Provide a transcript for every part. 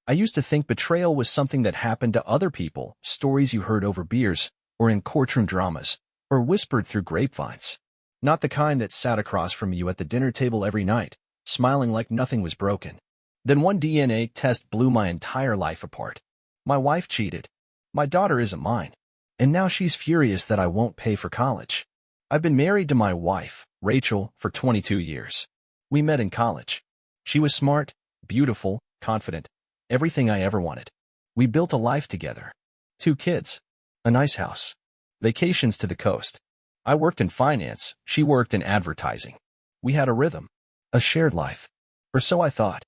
I used to think betrayal was something that happened to other people, stories you heard over beers, or in courtroom dramas, or whispered through grapevines. Not the kind that sat across from you at the dinner table every night, smiling like nothing was broken. Then one DNA test blew my entire life apart. My wife cheated. My daughter isn't mine. And now she's furious that I won't pay for college. I've been married to my wife, Rachel, for 22 years. We met in college. She was smart, beautiful, confident, everything I ever wanted. We built a life together. 2 kids. A nice house. Vacations to the coast. I worked in finance, she worked in advertising. We had a rhythm. A shared life. Or so I thought.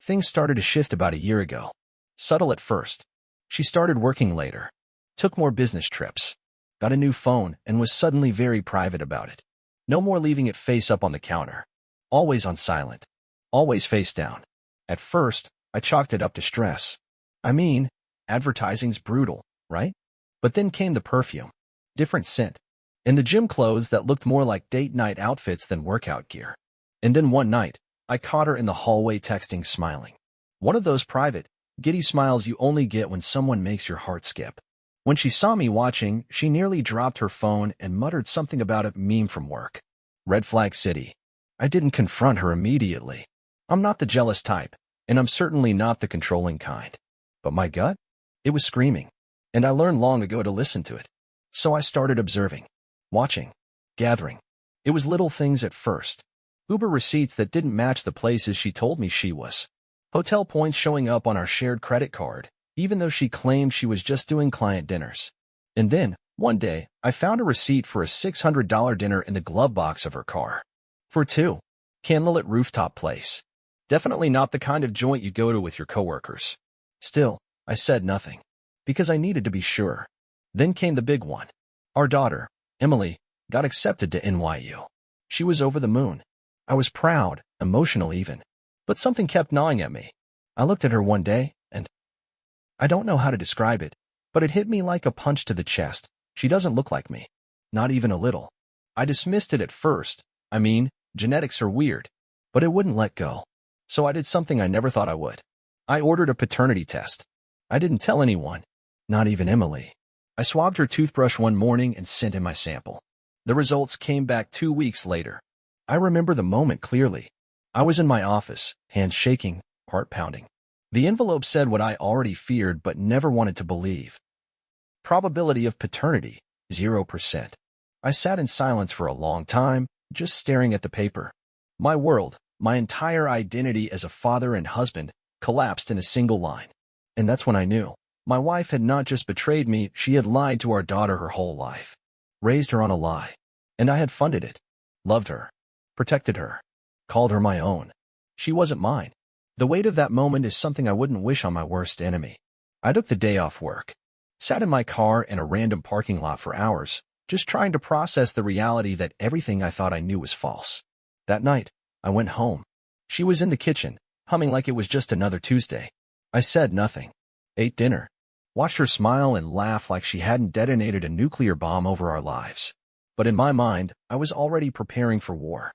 Things started to shift about a year ago. Subtle at first. She started working later. Took more business trips. Got a new phone and was suddenly very private about it. No more leaving it face up on the counter. Always on silent. Always face down. At first, I chalked it up to stress. I mean, advertising's brutal, right? But then came the perfume. Different scent. And the gym clothes that looked more like date night outfits than workout gear. And then one night, I caught her in the hallway texting, smiling. One of those private, giddy smiles you only get when someone makes your heart skip. When she saw me watching, she nearly dropped her phone and muttered something about a meme from work. Red flag city. I didn't confront her immediately. I'm not the jealous type, and I'm certainly not the controlling kind. But my gut? It was screaming. And I learned long ago to listen to it. So I started observing. Watching. Gathering. It was little things at first. Uber receipts that didn't match the places she told me she was. Hotel points showing up on our shared credit card, even though she claimed she was just doing client dinners. And then, one day, I found a receipt for a $600 dinner in the glove box of her car. For 2. Candlelit rooftop place. Definitely not the kind of joint you go to with your coworkers. Still, I said nothing. Because I needed to be sure. Then came the big one. Our daughter, Emily, got accepted to NYU. She was over the moon. I was proud, emotional even. But something kept gnawing at me. I looked at her one day, and I don't know how to describe it, but it hit me like a punch to the chest. She doesn't look like me. Not even a little. I dismissed it at first. I mean, genetics are weird. But it wouldn't let go. So I did something I never thought I would. I ordered a paternity test. I didn't tell anyone. Not even Emily. I swabbed her toothbrush one morning and sent in my sample. The results came back 2 weeks later. I remember the moment clearly. I was in my office, hands shaking, heart pounding. The envelope said what I already feared but never wanted to believe. Probability of paternity, 0%. I sat in silence for a long time, just staring at the paper. My world, my entire identity as a father and husband, collapsed in a single line. And that's when I knew. My wife had not just betrayed me, she had lied to our daughter her whole life. Raised her on a lie. And I had funded it. Loved her. Protected her. Called her my own. She wasn't mine. The weight of that moment is something I wouldn't wish on my worst enemy. I took the day off work. Sat in my car in a random parking lot for hours, just trying to process the reality that everything I thought I knew was false. That night, I went home. She was in the kitchen, humming like it was just another Tuesday. I said nothing. Ate dinner. Watched her smile and laugh like she hadn't detonated a nuclear bomb over our lives. But in my mind, I was already preparing for war.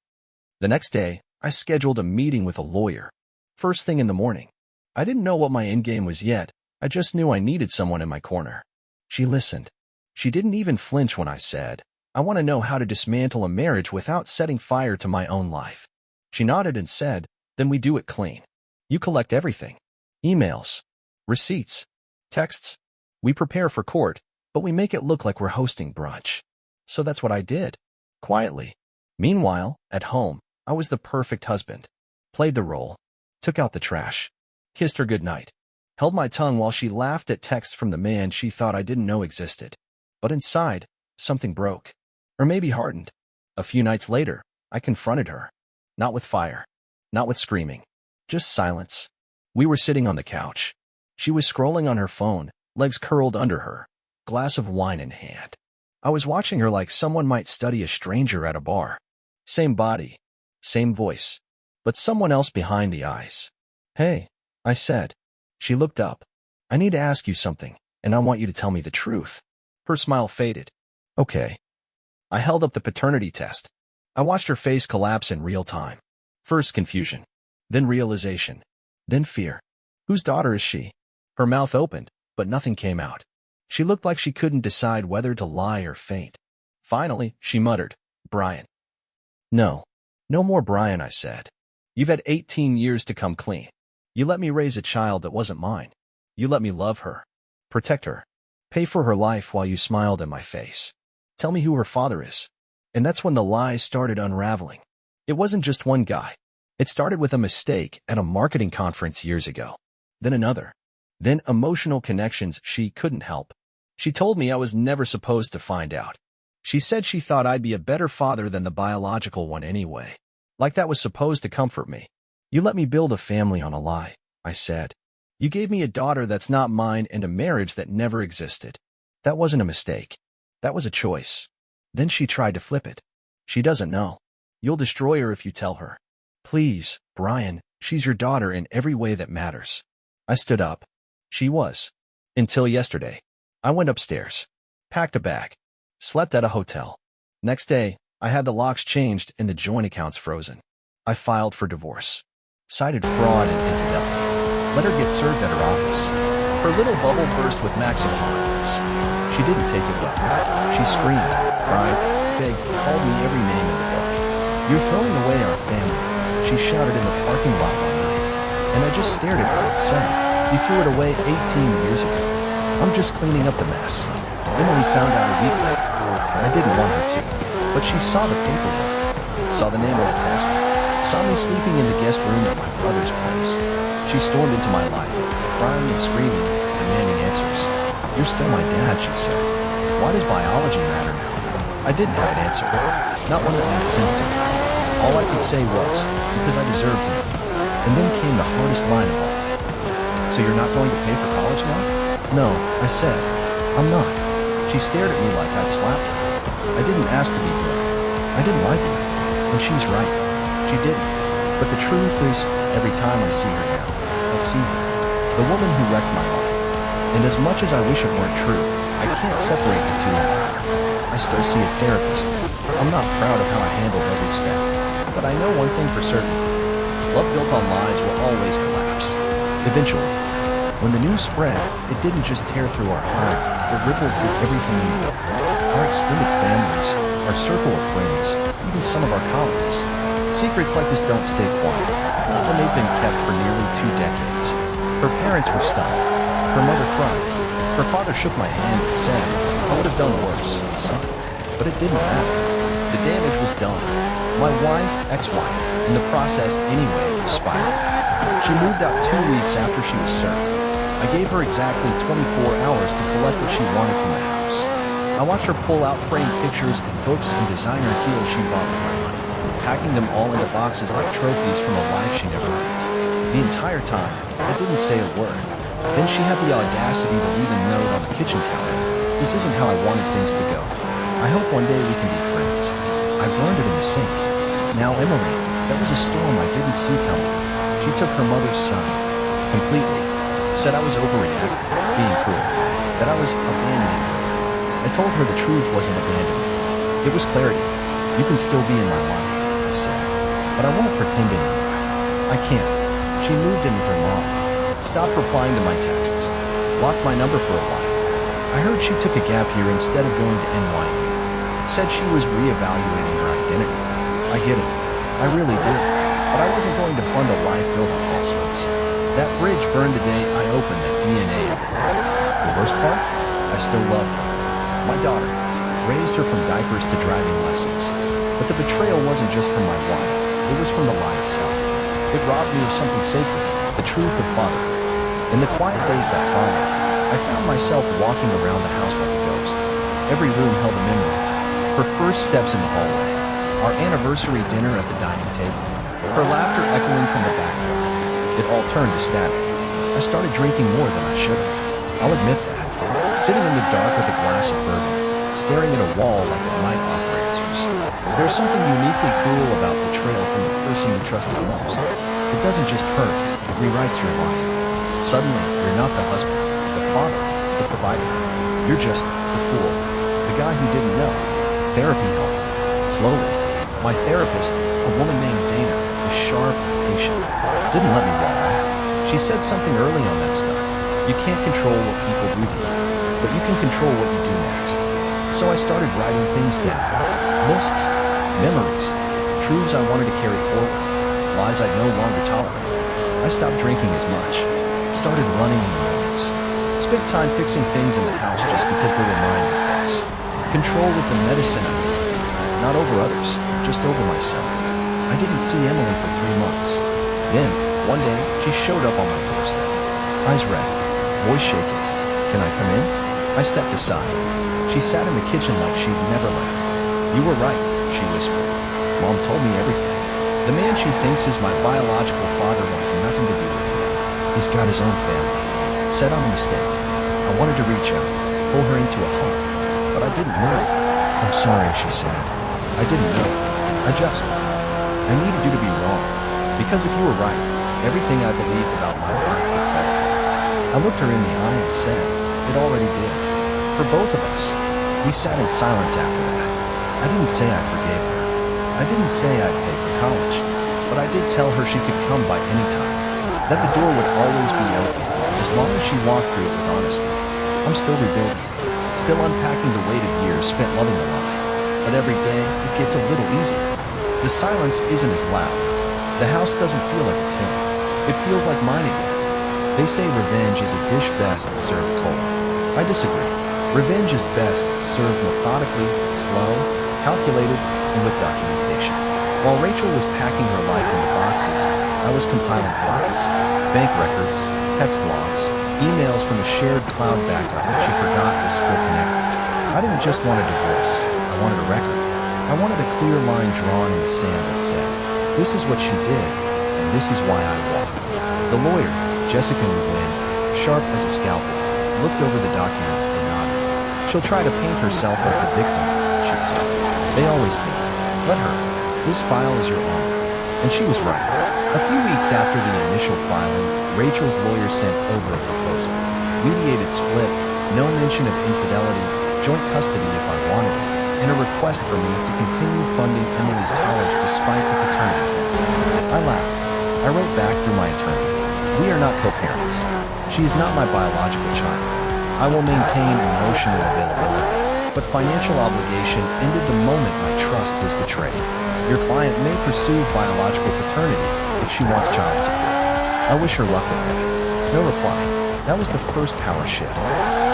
The next day, I scheduled a meeting with a lawyer. First thing in the morning. I didn't know what my endgame was yet. I just knew I needed someone in my corner. She listened. She didn't even flinch when I said, I want to know how to dismantle a marriage without setting fire to my own life. She nodded and said, then we do it clean. You collect everything. Emails. Receipts. Texts. We prepare for court, but we make it look like we're hosting brunch. So that's what I did. Quietly. Meanwhile, at home, I was the perfect husband. Played the role. Took out the trash. Kissed her goodnight. Held my tongue while she laughed at texts from the man she thought I didn't know existed. But inside, something broke. Or maybe hardened. A few nights later, I confronted her. Not with fire. Not with screaming. Just silence. We were sitting on the couch. She was scrolling on her phone, legs curled under her, glass of wine in hand. I was watching her like someone might study a stranger at a bar. Same body. Same voice. But someone else behind the eyes. Hey, I said. She looked up. I need to ask you something, and I want you to tell me the truth. Her smile faded. Okay. I held up the paternity test. I watched her face collapse in real time. First confusion. Then realization. Then fear. Whose daughter is she? Her mouth opened, but nothing came out. She looked like she couldn't decide whether to lie or faint. Finally, she muttered, "Brian." "No. No more Brian," I said. "You've had 18 years to come clean. You let me raise a child that wasn't mine. You let me love her, protect her, pay for her life while you smiled in my face. Tell me who her father is." And that's when the lies started unraveling. It wasn't just one guy. It started with a mistake at a marketing conference years ago. Then another. Then emotional connections she couldn't help. She told me I was never supposed to find out. She said she thought I'd be a better father than the biological one anyway. Like that was supposed to comfort me. "You let me build a family on a lie," I said. "You gave me a daughter that's not mine and a marriage that never existed. That wasn't a mistake. That was a choice." Then she tried to flip it. "She doesn't know. You'll destroy her if you tell her." "Please, Brian, she's your daughter in every way that matters." I stood up. She was. Until yesterday. I went upstairs, packed a bag, slept at a hotel. Next day, I had the locks changed and the joint accounts frozen. I filed for divorce. Cited fraud and infidelity. Let her get served at her office. Her little bubble burst with maximum arguments. She didn't take it well. She screamed, cried, begged, called me every name in the book. "You're throwing away our family," she shouted in the parking lot one night. And I just stared at her and said, "You threw it away 18 years ago. I'm just cleaning up the mess." Emily found out a week later. I didn't want her to, but she saw the paperwork, saw the name on the test, saw me sleeping in the guest room at my brother's place. She stormed into my life, crying and screaming, demanding answers. "You're still my dad," she said. "Why does biology matter now?" I didn't have an answer, not one that made sense to me. All I could say was, because I deserved to know. And then came the hardest line of all. "So you're not going to pay for college now?" "No," I said. "I'm not." She stared at me like I'd slapped her. I didn't ask to be good. I didn't like it. And she's right. She didn't. But the truth is, every time I see her now, I see her. The woman who wrecked my life. And as much as I wish it weren't true, I can't separate the two anymore. I still see a therapist. I'm not proud of how I handled every step. But I know one thing for certain. Love built on lies will always collapse. Eventually. When the news spread, it didn't just tear through our home, it rippled through everything we built. Our extended families, our circle of friends, even some of our colleagues. Secrets like this don't stay quiet, not when they've been kept for nearly 2 decades. Her parents were stunned. Her mother cried. Her father shook my hand and said, "I would have done worse, son." But it didn't matter. The damage was done. My wife, ex-wife, in the process anyway, spiraled. She moved out 2 weeks after she was served. I gave her exactly 24 hours to collect what she wanted from the house. I watched her pull out framed pictures and books and designer heels she bought with my money, packing them all into boxes like trophies from a life she never lived. The entire time, I didn't say a word. Then she had the audacity to leave a note on the kitchen counter. "This isn't how I wanted things to go. I hope one day we can be friends." I burned it in the sink. Now Emily, that was a storm I didn't see coming. She took her mother's side, completely. Said I was overreacting, being cruel, that I was abandoning her. I told her the truth wasn't abandonment. It was clarity. "You can still be in my life," I said, "but I won't pretend anymore. I can't." She moved in with her mom, stopped replying to my texts, blocked my number for a while. I heard she took a gap year instead of going to NYU. Said she was reevaluating her identity. I get it. I really did. But I wasn't going to fund a life built on falsehoods. That bridge burned the day I opened that DNA. The worst part? I still loved her. My daughter. Raised her from diapers to driving lessons. But the betrayal wasn't just from my wife. It was from the lie itself. It robbed me of something sacred, the truth of fatherhood. In the quiet days that followed, I found myself walking around the house like a ghost. Every room held a memory. Her first steps in the hallway. Our anniversary dinner at the dining table. Her laughter echoing from the backyard. It all turned to static. I started drinking more than I should have. I'll admit that. Sitting in the dark with a glass of bourbon, staring at a wall like it might offer answers. There's something uniquely cruel about betrayal from the person you trusted most. It doesn't just hurt, it rewrites your life. Suddenly, you're not the husband, the father, the provider. You're just the fool, the guy who didn't know. Therapy helped. Slowly, my therapist, a woman named Dana, was sharp and patient. Didn't let me wallow. She said something early on that stuff. You can't control what people do to you, but you can control what you do next. So I started writing things down. Lists, memories, truths I wanted to carry forward, lies I'd no longer tolerate. I stopped drinking as much, started running in the mornings, spent time fixing things in the house just because they were mine to fix. Control was the medicine I needed, not over others, just over myself. I didn't see Emily for 3 months. Then, one day, she showed up on my doorstep. Eyes red, voice shaking. "Can I come in?" I stepped aside. She sat in the kitchen like she'd never left. "You were right," she whispered. "Mom told me everything. The man she thinks is my biological father wants nothing to do with me. He's got his own family." Said I'm a mistake. I wanted to reach out, pull her into a hug, but I didn't move. "I'm sorry," she said. "I didn't know. I needed you to be wrong. Because if you were right, everything I believed about my life would fall." I looked her in the eye and said, "It already did." For both of us, we sat in silence after that. I didn't say I forgave her. I didn't say I'd pay for college, but I did tell her she could come by any time, that the door would always be open, as long as she walked through it with honesty. I'm still rebuilding, still unpacking the weight of years spent loving a lie. But every day, it gets a little easier. The silence isn't as loud. The house doesn't feel like a tomb. It feels like mine again. They say revenge is a dish best served cold. I disagree. Revenge is best served methodically, slow, calculated, and with documentation. While Rachel was packing her life into boxes, I was compiling files, bank records, text logs, emails from a shared cloud backup that she forgot was still connected. I didn't just want a divorce. I wanted a record. I wanted a clear line drawn in the sand that said, "This is what she did, and this is why I walked." The lawyer, Jessica Lewin, sharp as a scalpel, looked over the documents and nodded. "She'll try to paint herself as the victim," she said. "They always do. Let her. This file is your own." And she was right. A few weeks after the initial filing, Rachel's lawyer sent over a proposal. Mediated split, no mention of infidelity, joint custody if I wanted it, and a request for me to continue funding Emily's college despite the paternity test. I laughed. I wrote back through my attorney. "We are not co-parents. She is not my biological child. I will maintain emotional availability, but financial obligation ended the moment my trust was betrayed. Your client may pursue biological paternity if she wants child support. I wish her luck with that." No reply. That was the first power shift.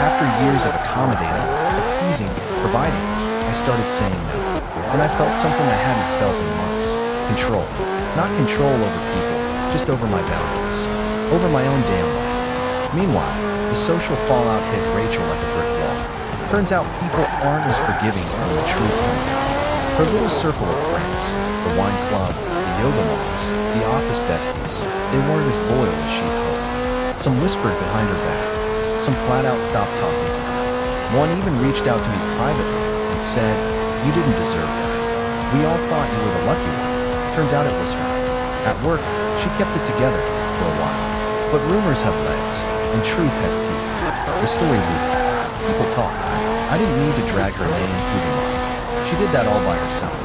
After years of accommodating, appeasing, providing, I started saying no. And I felt something I hadn't felt in months. Control. Not control over people, just over my boundaries. Over my own damn life. Meanwhile, the social fallout hit Rachel like a brick wall. Turns out people aren't as forgiving when the truth comes out. Her little circle of friends, the wine club, the yoga moms, the office besties, they weren't as loyal as she'd hoped. Some whispered behind her back. Some flat out stopped talking to her. One even reached out to me privately and said, "You didn't deserve that. We all thought you were the lucky one." Turns out it was her. At work, she kept it together for a while. But rumors have legs, and truth has teeth. The story leaked. People talk. I didn't need to drag her name through the mud. She did that all by herself.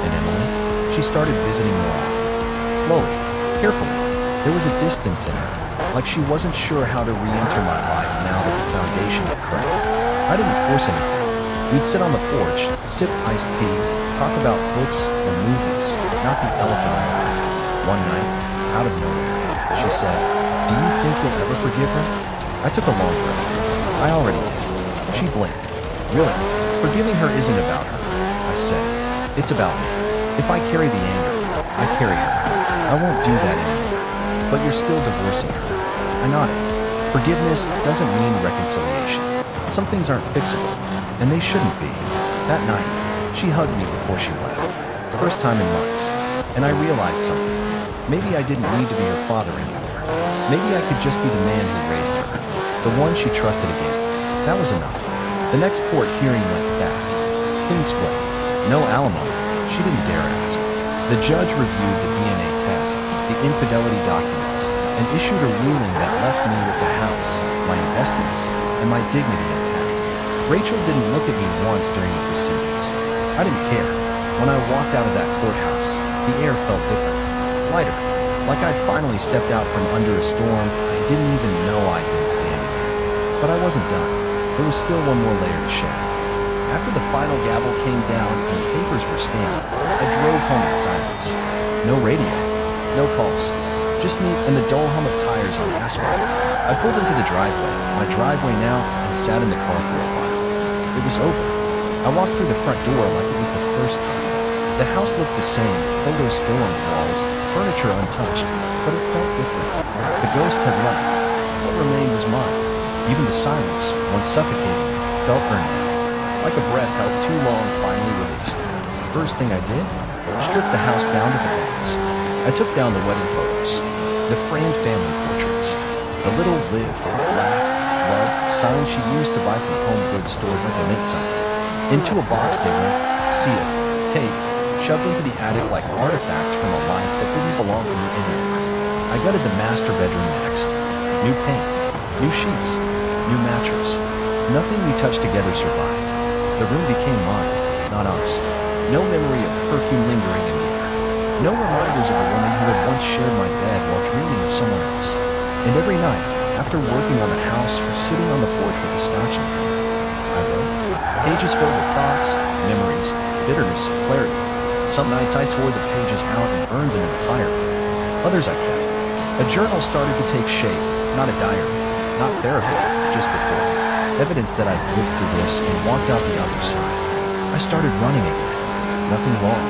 And Emily? She started visiting more often. Slowly, carefully. There was a distance in her, like she wasn't sure how to re-enter my life now that the foundation had cracked. I didn't force anything. We'd sit on the porch, sip iced tea, talk about books or movies, not the elephant in the room. One night, out of nowhere, she said, "Do you think you'll ever forgive her?" I took a long breath. "I already did." She blinked. "Really? Forgiving her isn't about her," I said. "It's about me. If I carry the anger, I carry her. I won't do that anymore. But you're still divorcing her." I nodded. Forgiveness doesn't mean reconciliation. Some things aren't fixable, and they shouldn't be. That night, she hugged me before she left. First time in months. And I realized something. Maybe I didn't need to be her father anymore. Maybe I could just be the man who raised her. The one she trusted against. That was enough. The next court hearing went fast. Clean split. No alimony. She didn't dare ask. The judge reviewed the DNA test, the infidelity documents, and issued a ruling that left me with the house, my investments, and my dignity intact. Rachel didn't look at me once during the proceedings. I didn't care. When I walked out of that courthouse, the air felt different. Lighter. Like I'd finally stepped out from under a storm I didn't even know I'd been standing in. But I wasn't done. There was still one more layer to shed. After the final gavel came down and the papers were stamped, I drove home in silence. No radio, no pulse, just me and the dull hum of tires on asphalt. I pulled into the driveway, my driveway now, and sat in the car for a while. It was over. I walked through the front door like it was the first time. The house looked the same, photos still on the walls, furniture untouched, but it felt different. The ghost had left. What remained was mine. Even the silence, once suffocating, felt earned. Like a breath held too long finally released. First thing I did? Stripped the house down to the bones. I took down the wedding photos, the framed family portraits, the little live, laugh, love signs she used to buy from home goods stores like they meant something. Into a box they went, sealed, taped, shoved into the attic like artifacts from a life that didn't belong to me anymore. I gutted the master bedroom next. New paint, new sheets, new mattress. Nothing we touched together survived. The room became mine, not ours. No memory of perfume lingering in the air. No reminders of a woman who had once shared my bed while dreaming of someone else. And every night, after working on the house or sitting on the porch with a scotch in hand, I wrote. Pages filled with thoughts, memories, bitterness, clarity. Some nights I tore the pages out and burned them in the fire pit. Others I kept. A journal started to take shape, not a diary, not therapy, just reporting. Evidence that I'd lived through this and walked out the other side. I started running again. Nothing wrong.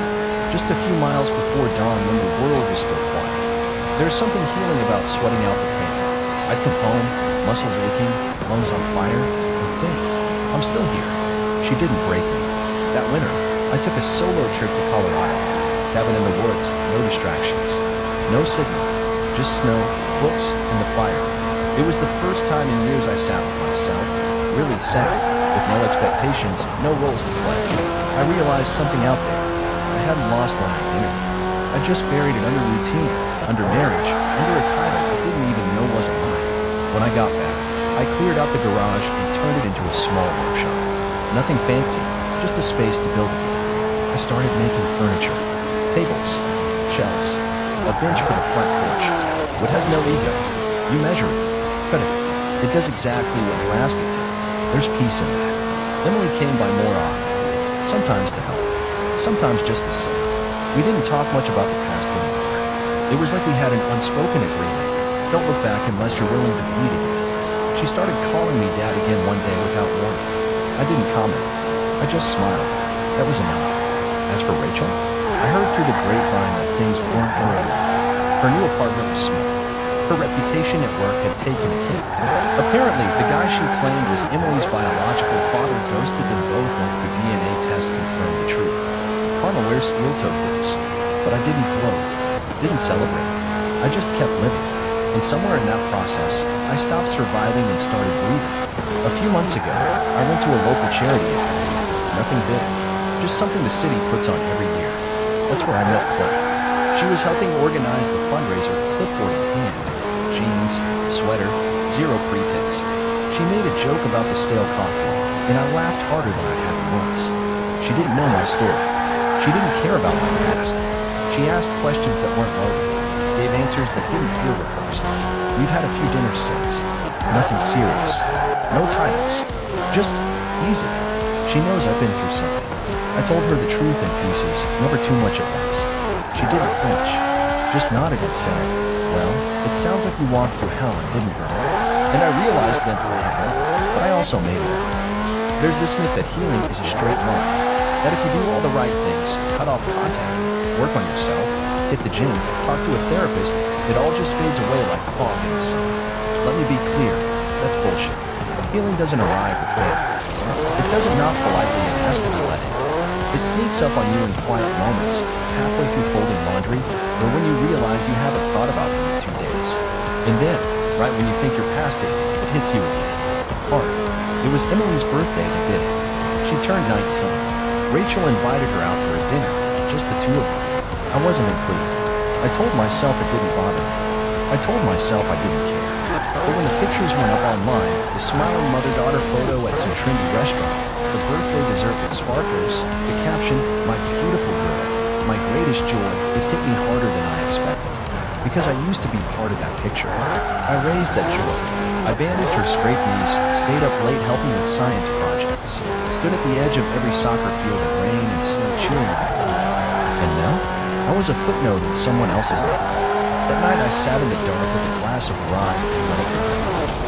Just a few miles before dawn when the world was still quiet. There's something healing about sweating out the pain. I'd come home, muscles aching, lungs on fire, and think, I'm still here. She didn't break me. That winter, I took a solo trip to Colorado. Cabin in the woods, no distractions. No signal, just snow, books, and the fire. It was the first time in years I sat with myself, really sat, with no expectations, no roles to play. I realized something out there. I hadn't lost my identity. I just buried it under routine, under marriage, under a title I didn't even know wasn't mine. When I got back, I cleared out the garage and turned it into a small workshop. Nothing fancy, just a space to build again. I started making furniture, tables, shelves, a bench for the front porch. What has no ego? You measure it, cut it. It does exactly what you ask it to. There's peace in that. Emily came by more often, sometimes to help, sometimes just to sit. We didn't talk much about the past anymore. It was like we had an unspoken agreement. Don't look back unless you're willing to bleed again. She started calling me Dad again one day without warning. I didn't comment. I just smiled. That was enough. As for Rachel, I heard through the grapevine that things weren't going well. Her new apartment was small. Her reputation at work had taken a hit. Apparently, the guy she claimed was Emily's biological father ghosted them both once the DNA test confirmed the truth. Karma wears steel-toed boots. But I didn't gloat, didn't celebrate. I just kept living. And somewhere in that process, I stopped surviving and started breathing. A few months ago, I went to a local charity event. Nothing big, just something the city puts on every year. That's where I met Claire. She was helping organize the fundraiser with clipboard in hand. Jeans, sweater, zero pretense. She made a joke about the stale coffee, and I laughed harder than I had once. She didn't know my story. She didn't care about my past. She asked questions that weren't loaded, gave answers that didn't feel rehearsed. We've had a few dinners since. Nothing serious. No titles. Just easy. She knows I've been through something. I told her the truth in pieces, never too much at once. She didn't flinch, just nodded and said, well, it sounds like you walked through hell and didn't burn. And I realized that I had, but I also made it out. There's this myth that healing is a straight line, that if you do all the right things, cut off contact, work on yourself, hit the gym, talk to a therapist, it all just fades away like fog in the sun. Let me be clear, that's bullshit. Healing doesn't arrive with faith. It doesn't knock politely and ask to be let in. It sneaks up on you in quiet moments, halfway through folding laundry, or when you realize you haven't thought about them in 2 days. And then, right when you think you're past it, it hits you again. Hard. It was Emily's birthday that did it. She turned 19. Rachel invited her out for a dinner, just the two of them. I wasn't included. I told myself it didn't bother me. I told myself I didn't care. But when the pictures went up online, the smiling mother-daughter photo at some trendy restaurant, the birthday dessert with sparklers, the caption, my beautiful girl, my greatest joy, it hit me harder than I expected. because I used to be part of that picture. I raised that joy. I bandaged her scraped knees, stayed up late helping with science projects, stood at the edge of every soccer field in rain and snow cheering on her. And now, I was a footnote in someone else's life. That night I sat in the dark with a glass of rye and let it go.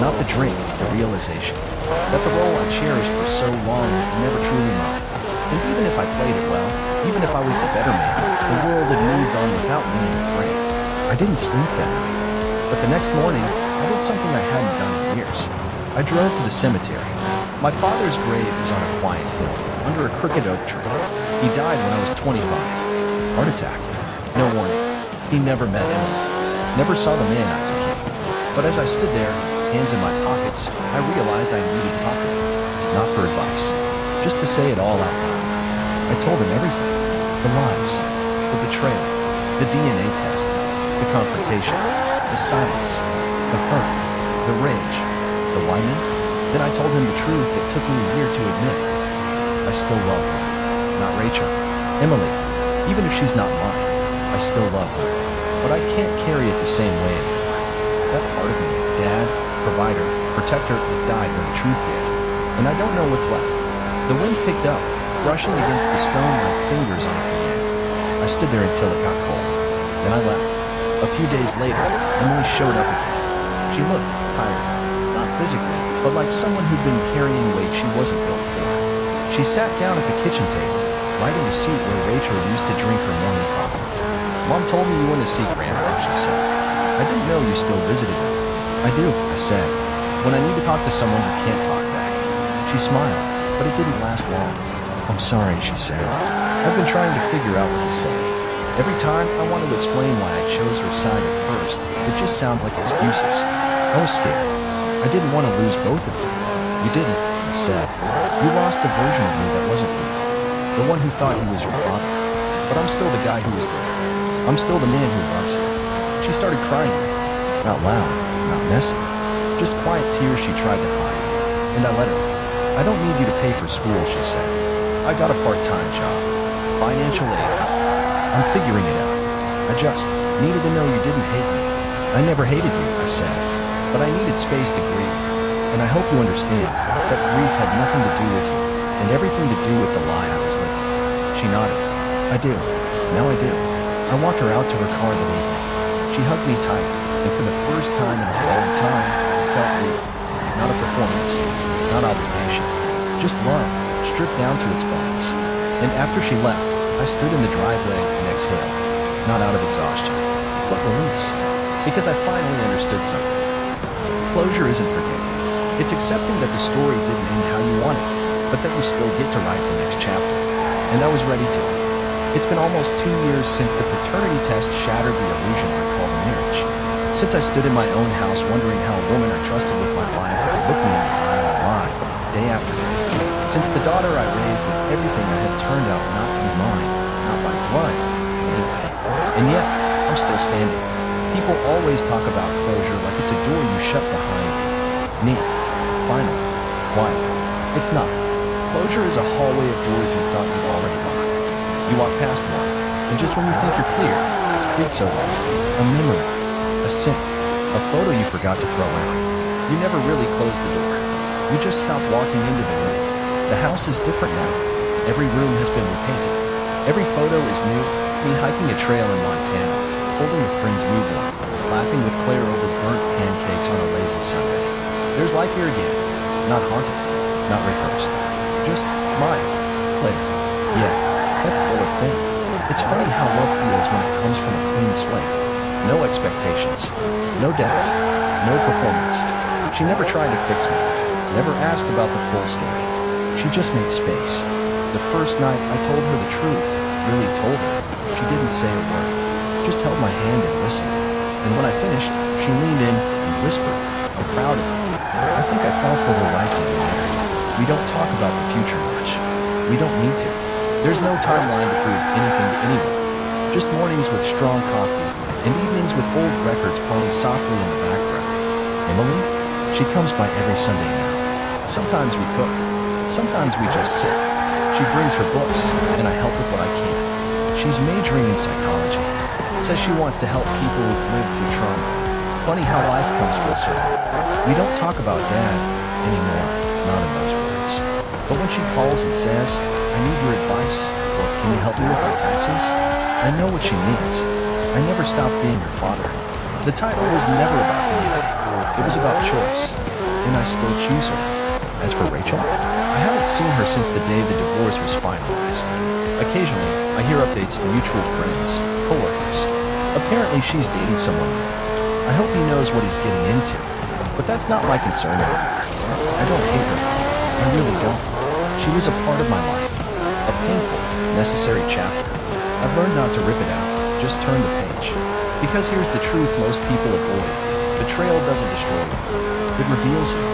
Not the drink, the realization that the role I cherished for so long was never truly mine. And even if I played it well, even if I was the better man, the world had moved on without me in the frame. I didn't sleep that night, but the next morning, I did something I hadn't done in years. I drove to the cemetery. My father's grave is on a quiet hill, under a crooked oak tree. He died when I was 25. Heart attack. No warning. He never met Emily. Never saw the man I became. But as I stood there, hands in my pockets, I realized I needed to talk to him. Not for advice. Just to say it all out loud. I told him everything. The lies. The betrayal. The DNA test. The confrontation. The silence. The hurt. The rage. The why me? Then I told him the truth that took me a year to admit. I still love her. Not Rachel. Emily. Even if she's not mine, I still love her. But I can't carry it the same way anymore. That part of me, dad, provider, protector, it died when the truth did. And I don't know what's left. The wind picked up, brushing against the stone like fingers on a piano. I stood there until it got cold. Then I left. A few days later, Emily showed up again. She looked tired. Not physically, but like someone who'd been carrying weight she wasn't built for. She sat down at the kitchen table, right in the seat where Rachel used to drink her morning coffee. Mom told me you went to see Grandpa, she said. I didn't know you still visited him. I do, I said. When I need to talk to someone who can't talk back. She smiled, but it didn't last long. I'm sorry, she said. I've been trying to figure out what to say. Every time I wanted to explain why I chose her side at first, it just sounds like excuses. I was scared. I didn't want to lose both of you. You didn't, I said. You lost the version of me that wasn't you. The one who thought he was your father. But I'm still the guy who was there. I'm still the man who loves you. She started crying. Not loud, not messy. Just quiet tears she tried to hide. And I let her. I don't need you to pay for school, she said. I got a part-time job. Financial aid. I'm figuring it out. I just needed to know you didn't hate me. I never hated you, I said. But I needed space to grieve. And I hope you understand that grief had nothing to do with you, and everything to do with the lie I was living. She nodded. I do. Now I do. I walked her out to her car that evening. She hugged me tight, and for the first time in a long time, I felt real. Not a performance, not obligation. Just love, stripped down to its bones. And after she left, I stood in the driveway and exhaled. Not out of exhaustion, but release. Because I finally understood something. Closure isn't forgetting. It's accepting that the story didn't end how you wanted, but that you still get to write the next chapter. And I was ready to. It's been almost 2 years since the paternity test shattered the illusion I called marriage. Since I stood in my own house wondering how a woman I trusted with my life would look me in the eye and lie, day after day. Since the daughter I raised with everything I had turned out not to be mine, not by blood, anyway. And yet, I'm still standing. People always talk about closure like it's a door you shut behind you. Neat. Final. Quiet. It's not. Closure is a hallway of doors you thought you'd already locked. You walk past one, and just when you think you're clear, it's over. A memory. A sin. A photo you forgot to throw out. You never really closed the door. You just stopped walking into the room. The house is different now. Every room has been repainted. Every photo is new. Me hiking a trail in Montana, holding a friend's newborn, laughing with Claire over burnt pancakes on a lazy Sunday. There's life here again. Not haunted. Not rehearsed. Just mine. Claire. Yeah, that's still a thing. It's funny how love feels when it comes from a clean slate. No expectations. No debts. No performance. She never tried to fix me. Never asked about the full story. She just made space. The first night I told her the truth, really told her, she didn't say a word. Just held my hand and listened. And when I finished, she leaned in and whispered, I'm proud of you. I think I fell for her right when we married. We don't talk about the future much. We don't need to. There's no timeline to prove anything to anyone. Just mornings with strong coffee and evenings with old records playing softly in the background. Emily? She comes by every Sunday now. Sometimes we cook. Sometimes we just sit. She brings her books, and I help with what I can. She's majoring in psychology. Says she wants to help people who've lived through trauma. Funny how life comes full circle. We don't talk about Dad anymore, not in those words. But when she calls and says, I need your advice, or can you help me with my taxes? I know what she means. I never stopped being your father. The title was never about duty. It was about choice. And I still choose her. As for Rachel, I haven't seen her since the day the divorce was finalized. Occasionally, I hear updates from mutual friends, coworkers. Apparently she's dating someone new. I hope he knows what he's getting into. But that's not my concern anymore. I don't hate her. I really don't. She was a part of my life. A painful, necessary chapter. I've learned not to rip it out, just turn the page. Because here's the truth most people avoid. Betrayal doesn't destroy you. It reveals you.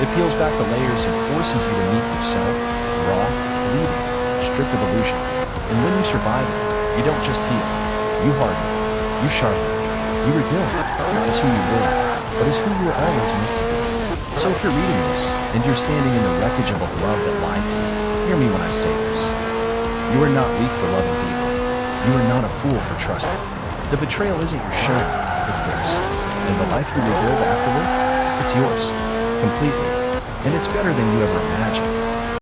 It peels back the layers and forces you to meet yourself, raw, bleeding, stripped of illusion. And when you survive it, you don't just heal. You harden. You sharpen. You rebuild, not as who you were, but as who you were always meant to be. So if you're reading this, and you're standing in the wreckage of a love that lied to you, hear me when I say this. You are not weak for loving people. You are not a fool for trusting. The betrayal isn't your shame, it's theirs. And the life you rebuild afterward, it's yours. Completely. And it's better than you ever imagined.